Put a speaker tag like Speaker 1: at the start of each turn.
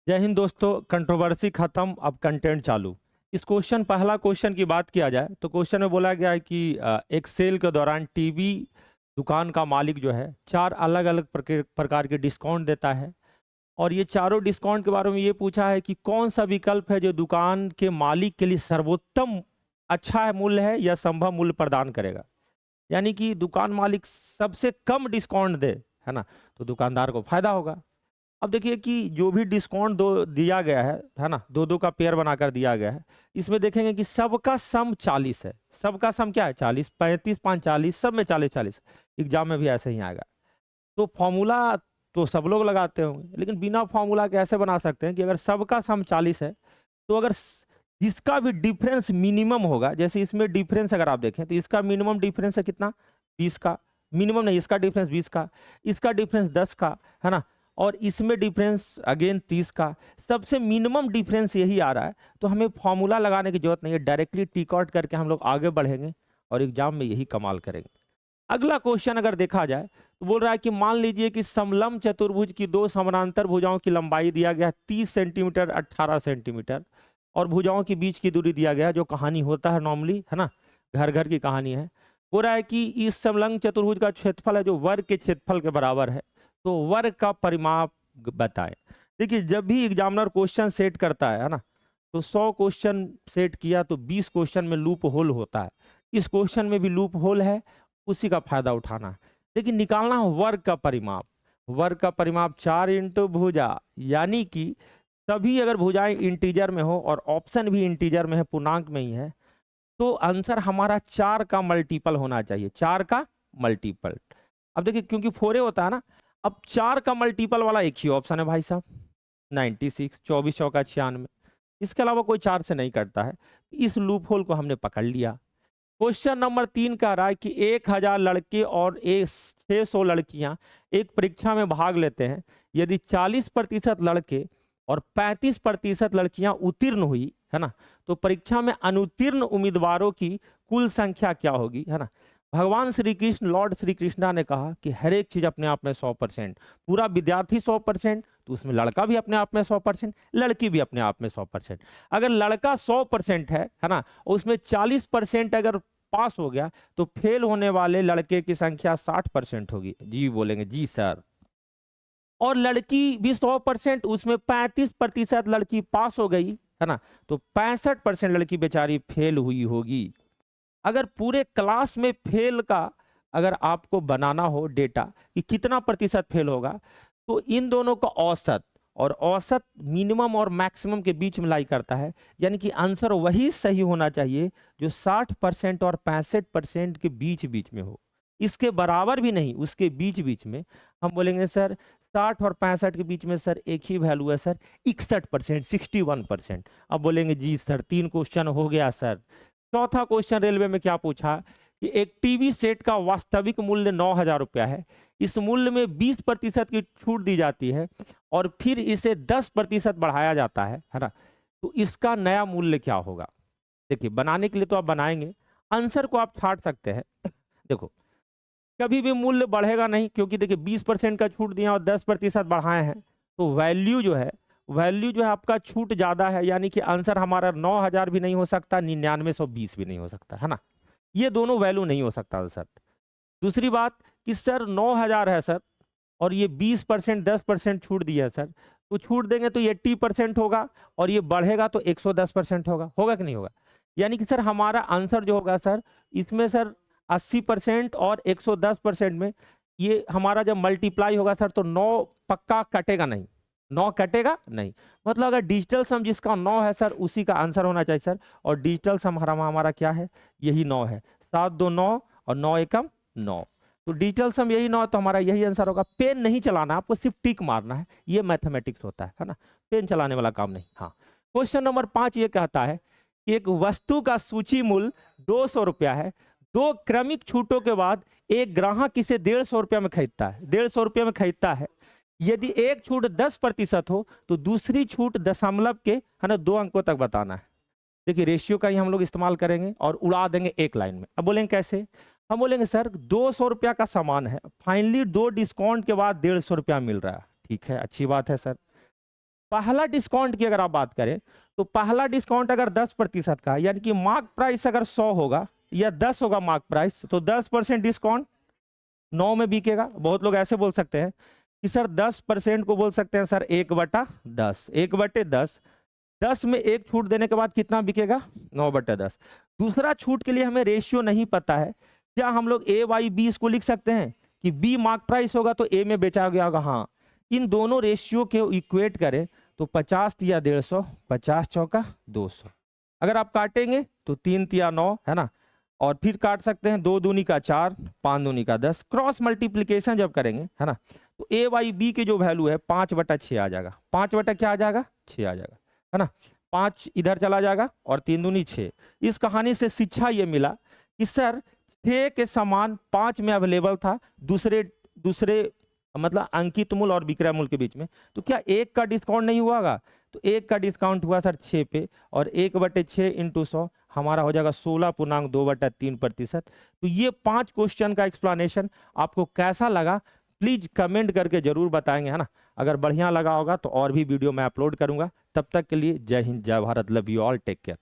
Speaker 1: जय हिंद दोस्तों। कंट्रोवर्सी खत्म, अब कंटेंट चालू। इस पहला क्वेश्चन की बात किया जाए तो क्वेश्चन में बोला गया है कि एक सेल के दौरान टीवी दुकान का मालिक जो है चार अलग अलग प्रकार के डिस्काउंट देता है। और ये चारों डिस्काउंट के बारे में ये पूछा है कि कौन सा विकल्प है जो दुकान के मालिक के लिए सर्वोत्तम अच्छा है मूल्य है या संभव मूल्य प्रदान करेगा। यानी कि दुकान मालिक सबसे कम डिस्काउंट दे, है ना, तो दुकानदार को फायदा होगा। अब देखिए कि जो भी डिस्काउंट दो दिया गया है ना, दो दो का पेयर बनाकर दिया गया है। इसमें देखेंगे कि सबका सम 40 है। सबका सम क्या है? 40, 35 5 40, सब में 40 40। एग्जाम में भी ऐसे ही आएगा। तो फॉर्मूला तो सब लोग लगाते होंगे, लेकिन बिना फॉर्मूला के ऐसे बना सकते हैं कि अगर सबका सम 40 है तो अगर इसका भी डिफरेंस मिनिमम होगा, जैसे इसमें डिफरेंस अगर आप देखें तो इसका मिनिमम डिफरेंस है कितना? 20 का। मिनिमम नहीं, इसका डिफरेंस 20 का, इसका डिफरेंस 10 का, है ना, और इसमें डिफरेंस अगेन 30 का। सबसे मिनिमम डिफरेंस यही आ रहा है, तो हमें फॉर्मूला लगाने की जरूरत नहीं है, डायरेक्टली टिक आउट करके हम लोग आगे बढ़ेंगे और एग्जाम में यही कमाल करेंगे। अगला क्वेश्चन अगर देखा जाए तो बोल रहा है कि मान लीजिए कि समलंब चतुर्भुज की दो समानांतर भुजाओं की लंबाई दिया गया 30 सेंटीमीटर 18 सेंटीमीटर और भुजाओं के बीच की दूरी दिया गया, जो कहानी होता है नॉर्मली, है ना, घर घर की कहानी है। बोल रहा है कि इस समलंब चतुर्भुज का क्षेत्रफल है जो वर्ग के क्षेत्रफल के बराबर है, तो वर्ग का परिमाप बताएं। देखिए, जब भी एग्जामिनर क्वेश्चन सेट करता है ना, तो 100 क्वेश्चन सेट किया तो 20 क्वेश्चन में लूप होल होता है। इस क्वेश्चन में भी लूप होल है, उसी का फायदा उठाना है। लेकिन निकालना है वर्ग का परिमाप। वर्ग का परिमाप 4 इंटू भुजा, यानी कि सभी अगर भुजाएं इंटीजर में हो और ऑप्शन भी इंटीजर में है, पूर्णांक में ही है, तो आंसर हमारा 4 का मल्टीपल होना चाहिए। 4 का मल्टीपल। अब देखिए, क्योंकि 4 होता है ना, अब 4 का मल्टीपल वाला एक ही ऑप्शन है भाई साहब, 96, 24 चौका 96। इसके अलावा कोई 4 से नहीं करता है। इस लूप होल को हमने पकड़ लिया। क्वेश्चन नंबर 3 कह रहा है कि 1000 लड़के और 600 लड़कियां एक परीक्षा में भाग लेते हैं। यदि 40% लड़के और 35% लड़कियां उत्तीर्ण हुई, है ना, तो परीक्षा में अनुत्तीर्ण उम्मीदवारों की कुल संख्या क्या होगी, है ना। भगवान श्री कृष्ण, लॉर्ड श्री कृष्णा ने कहा कि हर एक चीज अपने आप में 100%। पूरा विद्यार्थी 100%, तो उसमें लड़का भी अपने आप में 100%, लड़की भी अपने आप में 100%। अगर लड़का 100% है ना, उसमें 40% अगर पास हो गया तो फेल होने वाले लड़के की संख्या 60% होगी। जी बोलेंगे जी सर। और लड़की भी 100%, उसमें 35% लड़की पास हो गई, है ना, तो 65% लड़की बेचारी फेल हुई होगी। अगर पूरे क्लास में फेल का अगर आपको बनाना हो डेटा कि कितना प्रतिशत फेल होगा, तो इन दोनों का औसत, और औसत मिनिमम और मैक्सिमम के बीच में लाई करता है। यानी कि आंसर वही सही होना चाहिए जो 60% और 65% के बीच बीच में हो। इसके बराबर भी नहीं, उसके बीच बीच में। हम बोलेंगे सर 60 और 65 के बीच में सर एक ही वैल्यू है सर, 61%, 61%। अब बोलेंगे जी सर 3 क्वेश्चन हो गया सर। चौथा क्वेश्चन रेलवे में क्या पूछा कि एक टीवी सेट का वास्तविक मूल्य 9000 रुपया है। इस मूल्य में 20% की छूट दी जाती है और फिर इसे 10% बढ़ाया जाता है ना, तो इसका नया मूल्य क्या होगा। देखिए, बनाने के लिए तो आप बनाएंगे, आंसर को आप छाट सकते हैं। देखो, कभी भी मूल्य बढ़ेगा नहीं, क्योंकि देखिए 20% का छूट दिया और 10% बढ़ाए हैं, तो वैल्यू जो है आपका छूट ज्यादा है, यानी कि आंसर हमारा 9000 भी नहीं हो सकता, 9920 भी नहीं हो सकता, है ना। ये दोनों वैल्यू नहीं हो सकता आंसर। दूसरी बात कि सर 9000 है सर, और ये 20% 10% छूट दिया है सर, तो छूट देंगे तो 80% होगा, और ये बढ़ेगा तो 110% होगा। होगा कि नहीं होगा? यानी कि सर हमारा आंसर जो होगा सर, इसमें सर 80% और 110% में ये हमारा जब मल्टीप्लाई होगा सर, तो 9 पक्का कटेगा नहीं, 9 कटेगा नहीं। मतलब अगर डिजिटल सम जिसका 9 है सर, उसी का आंसर होना चाहिए सर। और डिजिटल सम हमारा क्या है? यही 9 है। 7 2 9 और 9 एकम 9, तो डिजिटल सम यही 9, तो हमारा यही आंसर होगा। पेन नहीं चलाना, आपको सिर्फ टिक मारना है, ये मैथमेटिक्स होता है ना, पेन चलाने वाला काम नहीं। हाँ, क्वेश्चन नंबर 5 ये कहता है कि एक वस्तु का सूची मूल्य 200 रुपया है। 2 क्रमिक छूटों के बाद एक ग्राहक इसे 150 रुपया में खरीदता है, 150 रुपया में खरीदता है। यदि एक छूट 10% हो तो दूसरी छूट दशमलव के, है ना, 2 अंकों तक बताना है। देखिए, रेशियो का ही हम लोग इस्तेमाल करेंगे और उड़ा देंगे एक लाइन में। अब बोलेंगे कैसे? हम बोलेंगे सर 200 रुपया का सामान है, फाइनली 2 डिस्काउंट के बाद 150 रुपया मिल रहा है। ठीक है, अच्छी बात है सर। पहला डिस्काउंट की अगर आप बात करें तो पहला डिस्काउंट अगर 10% का, यानी कि मार्क प्राइस अगर 100 होगा या 10 होगा मार्क प्राइस, तो 10% डिस्काउंट 9 में बिकेगा। बहुत लोग ऐसे बोल सकते हैं कि सर 10% को बोल सकते हैं सर 1/10, 1/10, 10 में एक छूट देने के बाद कितना बिकेगा, 9/10। दूसरा छूट के लिए हमें रेशियो नहीं पता है, क्या हम लोग ए बाई बी इसको लिख सकते हैं कि बी मार्क प्राइस होगा तो ए में बेचा गया होगा, हाँ। इन दोनों रेशियो के इक्वेट करें तो 50 या 150, 50 चौका 200। अगर आप काटेंगे तो 3 या 9 है ना, और फिर काट सकते हैं 2 दूनी का 4, 5 दूनी का 10। क्रॉस मल्टीप्लीकेशन जब करेंगे है ना, तो ए बाई बी के जो वैल्यू है 5/6 आ जाएगा। 5 क्या आ जाएगा, 6 आ जाएगा, है ना। 5 इधर चला जाएगा और 3 दूनी 6। इस कहानी से शिक्षा ये मिला कि सर 6 के समान 5 में अवेलेबल था दूसरे मतलब अंकित मूल्य और विक्रय मूल्य के बीच में, तो क्या 1 का डिस्काउंट नहीं हुआ होगा, तो 1 का डिस्काउंट हुआ सर 6 पे, और 1/6 इंटू 100 हमारा हो जाएगा 16.2/3%। तो ये 5 क्वेश्चन का एक्सप्लेनेशन आपको कैसा लगा प्लीज कमेंट करके जरूर बताएंगे, है ना। अगर बढ़िया लगा होगा तो और भी वीडियो मैं अपलोड करूंगा। तब तक के लिए जय हिंद, जय Bharat, love you all, take care.